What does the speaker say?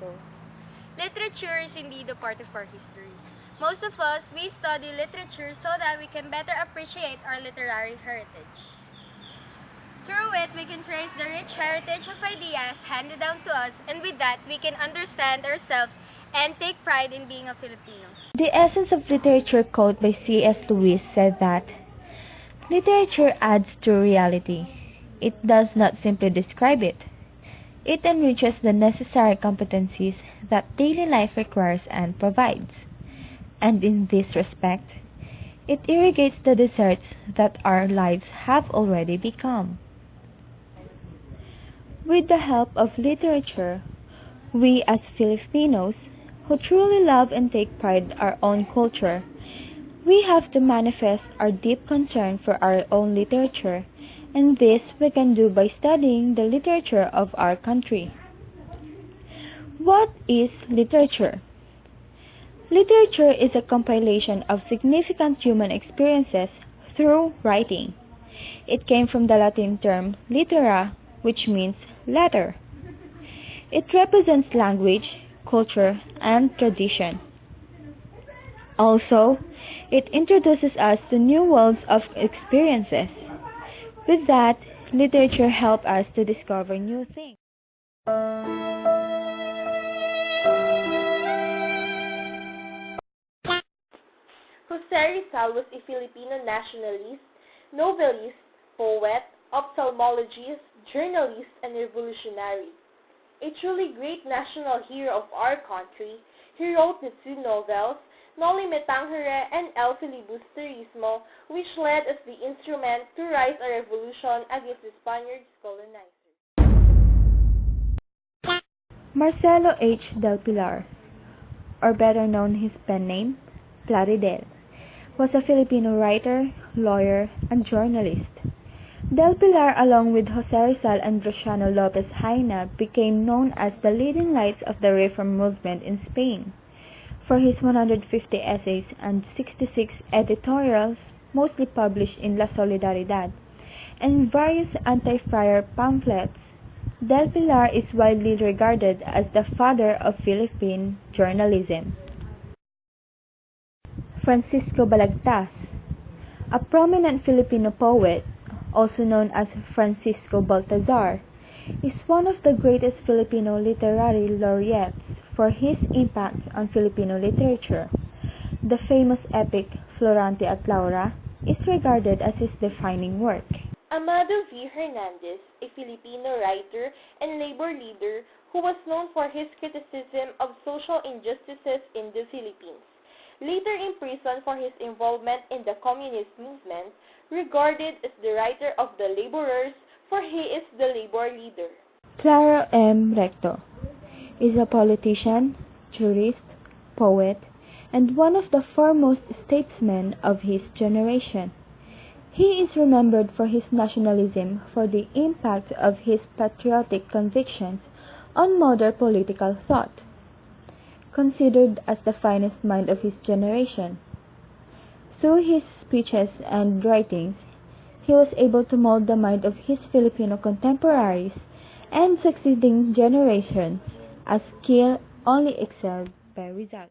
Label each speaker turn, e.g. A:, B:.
A: people. Literature is indeed a part of our history. Most of us, we study literature so that we can better appreciate our literary heritage. Through it, we can trace the rich heritage of ideas handed down to us, and with that, we can understand ourselves and take pride in being a Filipino.
B: The Essence of Literature quote by C.S. Lewis said that, "Literature adds to reality. It does not simply describe it. It enriches the necessary competencies that daily life requires and provides. And in this respect, it irrigates the deserts that our lives have already become." With the help of literature, we as Filipinos, who truly love and take pride in our own culture, we have to manifest our deep concern for our own literature, and this we can do by studying the literature of our country. What is literature? Literature is a compilation of significant human experiences through writing. It came from the Latin term litera, which means letter. It represents language, culture, and tradition. Also, it introduces us to new worlds of experiences. With that, literature helps us to discover new things.
C: Jose Rizal was a Filipino nationalist, novelist, poet, ophthalmologist, journalist, and revolutionary. A truly great national hero of our country, he wrote the two novels, Noli Me Tangere and El Filibusterismo, which led as the instrument to rise a revolution against the Spaniards' colonizers.
B: Marcelo H. del Pilar, or better known his pen name, Plaridel, was a Filipino writer, lawyer, and journalist. Del Pilar, along with Jose Rizal and Luciano Lopez Haina, became known as the leading lights of the reform movement in Spain for his 150 essays and 66 editorials, mostly published in La Solidaridad, and various anti-friar pamphlets. Del Pilar is widely regarded as the father of Philippine journalism. Francisco Balagtas, a prominent Filipino poet, also known as Francisco Baltazar, is one of the greatest Filipino literary laureates for his impact on Filipino literature. The famous epic Florante at Laura is regarded as his defining work.
C: Amado V. Hernandez, a Filipino writer and labor leader who was known for his criticism of social injustices in the Philippines, later imprisoned for his involvement in the communist movement, regarded as the writer of the laborers, for he is the labor leader.
B: Claro M. Recto is a politician, jurist, poet, and one of the foremost statesmen of his generation. He is remembered for his nationalism, for the impact of his patriotic convictions on modern political thought. Considered as the finest mind of his generation. Through his speeches and writings, he was able to mold the mind of his Filipino contemporaries and succeeding generations, a skill only excelled by Rizal.